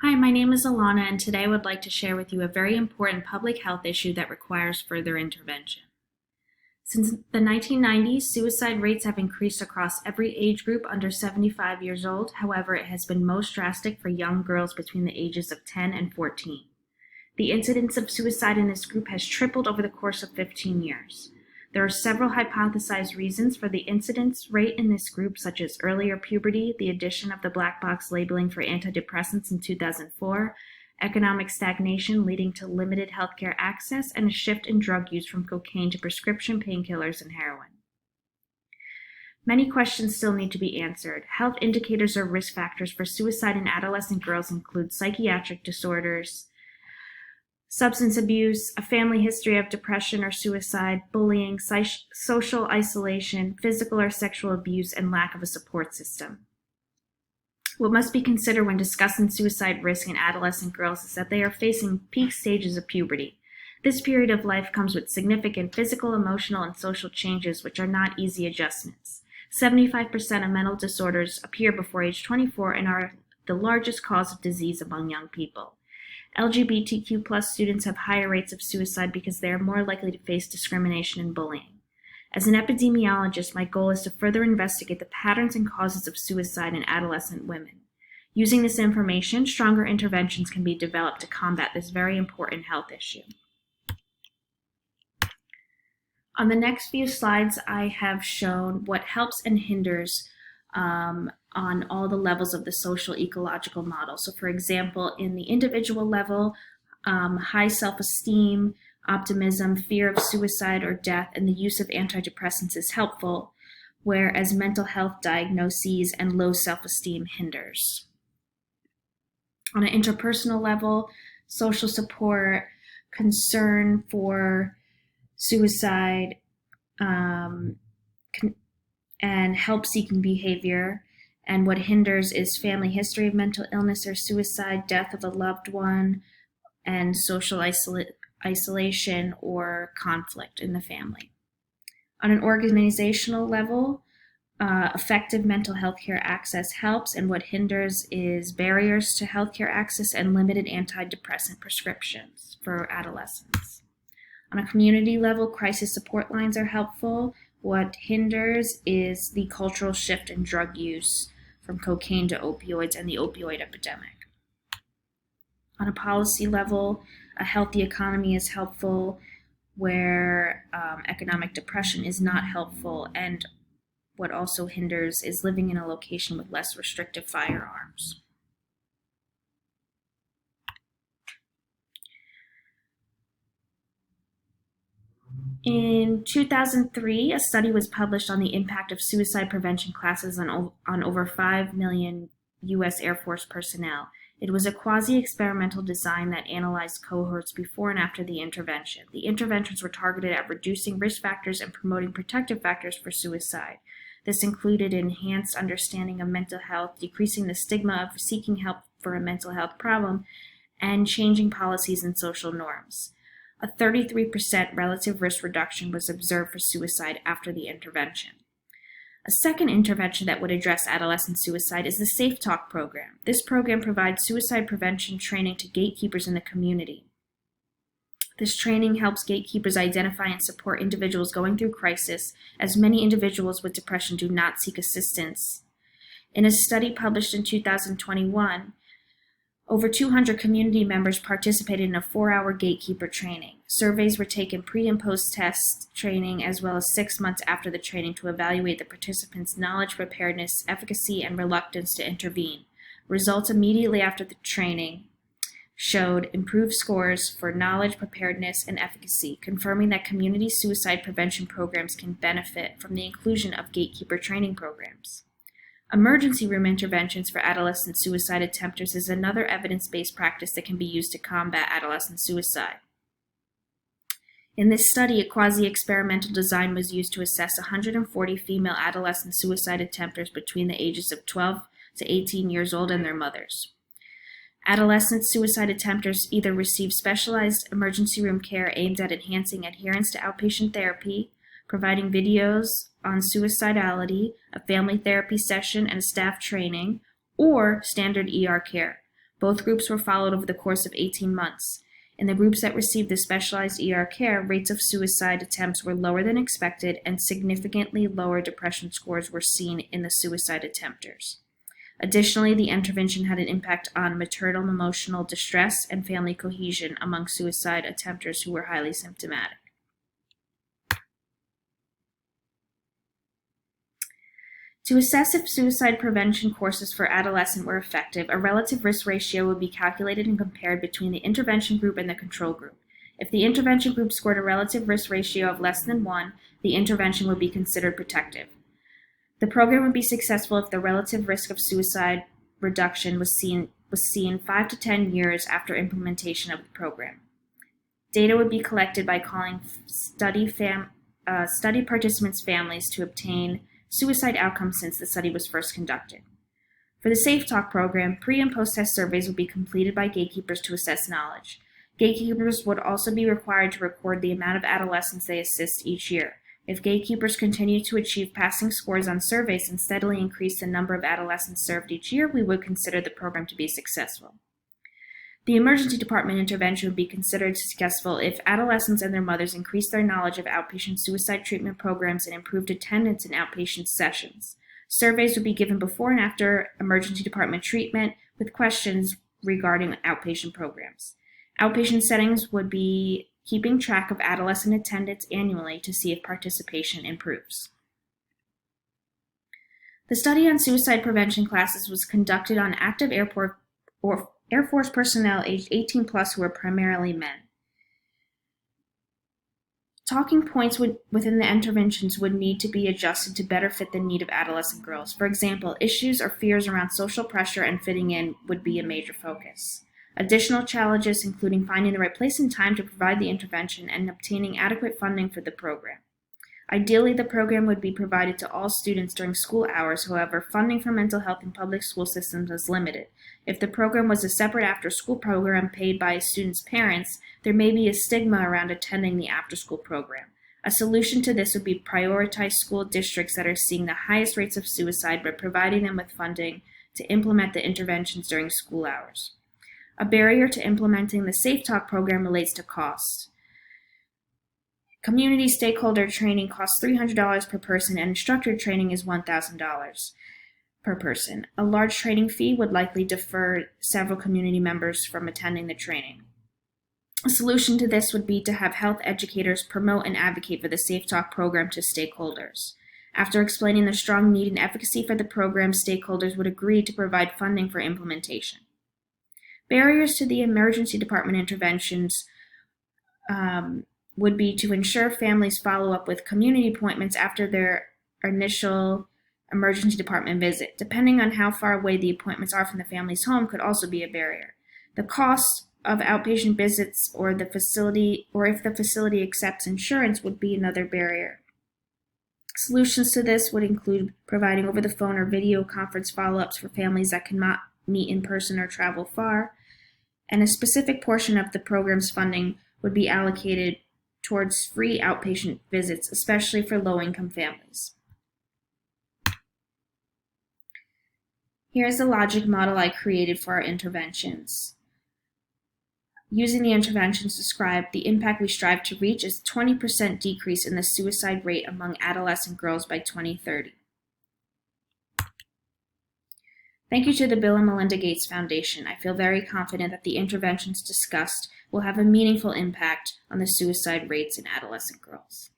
Hi, my name is Alana, and today I would like to share with you a very important public health issue that requires further intervention. Since the 1990s, suicide rates have increased across every age group under 75 years old. However, it has been most drastic for young girls between the ages of 10 and 14. The incidence of suicide in this group has tripled over the course of 15 years. There are several hypothesized reasons for the incidence rate in this group, such as earlier puberty, the addition of the black box labeling for antidepressants in 2004, economic stagnation leading to limited healthcare access, and a shift in drug use from cocaine to prescription painkillers and heroin. Many questions still need to be answered. Health indicators or risk factors for suicide in adolescent girls include psychiatric disorders, substance abuse, a family history of depression or suicide, bullying, social isolation, physical or sexual abuse, and lack of a support system. What must be considered when discussing suicide risk in adolescent girls is that they are facing peak stages of puberty. This period of life comes with significant physical, emotional, and social changes which are not easy adjustments. 75% of mental disorders appear before age 24 and are the largest cause of disease among young people. LGBTQ+ students have higher rates of suicide because they are more likely to face discrimination and bullying. As an epidemiologist, my goal is to further investigate the patterns and causes of suicide in adolescent women. Using this information, stronger interventions can be developed to combat this very important health issue. On the next few slides, I have shown what helps and hinders on all the levels of the social ecological model. So for example, in the individual level, high self-esteem, optimism, fear of suicide or death, and the use of antidepressants is helpful, whereas mental health diagnoses and low self-esteem hinders. On an interpersonal level, social support, concern for suicide, and help-seeking behavior. And what hinders is family history of mental illness or suicide, death of a loved one, and social isolation or conflict in the family. On an organizational level, effective mental health care access helps, and what hinders is barriers to healthcare access and limited antidepressant prescriptions for adolescents. On a community level, crisis support lines are helpful. What hinders is the cultural shift in drug use from cocaine to opioids and the opioid epidemic. On a policy level, a healthy economy is helpful, where economic depression is not helpful, and what also hinders is living in a location with less restrictive firearms. In 2003, a study was published on the impact of suicide prevention classes on over 5 million U.S. Air Force personnel. It was a quasi-experimental design that analyzed cohorts before and after the intervention. The interventions were targeted at reducing risk factors and promoting protective factors for suicide. This included enhanced understanding of mental health, decreasing the stigma of seeking help for a mental health problem, and changing policies and social norms. A 33% relative risk reduction was observed for suicide after the intervention. A second intervention that would address adolescent suicide is the Safe Talk program. This program provides suicide prevention training to gatekeepers in the community. This training helps gatekeepers identify and support individuals going through crisis, as many individuals with depression do not seek assistance. In a study published in 2021, over 200 community members participated in a 4-hour gatekeeper training. Surveys were taken pre- and post-test training, as well as 6 months after the training, to evaluate the participants' knowledge, preparedness, efficacy, and reluctance to intervene. Results immediately after the training showed improved scores for knowledge, preparedness, and efficacy, confirming that community suicide prevention programs can benefit from the inclusion of gatekeeper training programs. Emergency room interventions for adolescent suicide attempters is another evidence-based practice that can be used to combat adolescent suicide. In this study, a quasi-experimental design was used to assess 140 female adolescent suicide attempters between the ages of 12 to 18 years old and their mothers. Adolescent suicide attempters either received specialized emergency room care aimed at enhancing adherence to outpatient therapy, providing videos on suicidality, a family therapy session, and a staff training, or standard ER care. Both groups were followed over the course of 18 months. In the groups that received the specialized ER care, rates of suicide attempts were lower than expected, and significantly lower depression scores were seen in the suicide attempters. Additionally, the intervention had an impact on maternal emotional distress and family cohesion among suicide attempters who were highly symptomatic. To assess if suicide prevention courses for adolescents were effective, a relative risk ratio would be calculated and compared between the intervention group and the control group. If the intervention group scored a relative risk ratio of less than 1, the intervention would be considered protective. The program would be successful if the relative risk of suicide reduction was seen 5 to 10 years after implementation of the program. Data would be collected by calling study participants' families to obtain suicide outcomes since the study was first conducted. For the Safe Talk program, pre- and post-test surveys would be completed by gatekeepers to assess knowledge. Gatekeepers would also be required to record the amount of adolescents they assist each year. If gatekeepers continue to achieve passing scores on surveys and steadily increase the number of adolescents served each year, we would consider the program to be successful. The emergency department intervention would be considered successful if adolescents and their mothers increased their knowledge of outpatient suicide treatment programs and improved attendance in outpatient sessions. Surveys would be given before and after emergency department treatment with questions regarding outpatient programs. Outpatient settings would be keeping track of adolescent attendance annually to see if participation improves. The study on suicide prevention classes was conducted on active Air Force personnel aged 18 plus who were primarily men. Talking points within the interventions would need to be adjusted to better fit the need of adolescent girls. For example, issues or fears around social pressure and fitting in would be a major focus. Additional challenges including finding the right place and time to provide the intervention and obtaining adequate funding for the program. Ideally, the program would be provided to all students during school hours. However, funding for mental health in public school systems is limited. If the program was a separate after-school program paid by a student's parents, there may be a stigma around attending the after-school program. A solution to this would be prioritize school districts that are seeing the highest rates of suicide by providing them with funding to implement the interventions during school hours. A barrier to implementing the Safe Talk program relates to cost. Community stakeholder training costs $300 per person, and instructor training is $1,000 per person. A large training fee would likely deter several community members from attending the training. A solution to this would be to have health educators promote and advocate for the Safe Talk program to stakeholders. After explaining the strong need and efficacy for the program, stakeholders would agree to provide funding for implementation. Barriers to the emergency department interventions would be to ensure families follow up with community appointments after their initial emergency department visit. Depending on how far away the appointments are from the family's home could also be a barrier. The cost of outpatient visits or if the facility accepts insurance would be another barrier. Solutions to this would include providing over the phone or video conference follow-ups for families that cannot meet in person or travel far, and a specific portion of the program's funding would be allocated towards free outpatient visits, especially for low-income families. Here's the logic model I created for our interventions. Using the interventions described, the impact we strive to reach is a 20% decrease in the suicide rate among adolescent girls by 2030. Thank you to the Bill and Melinda Gates Foundation. I feel very confident that the interventions discussed will have a meaningful impact on the suicide rates in adolescent girls.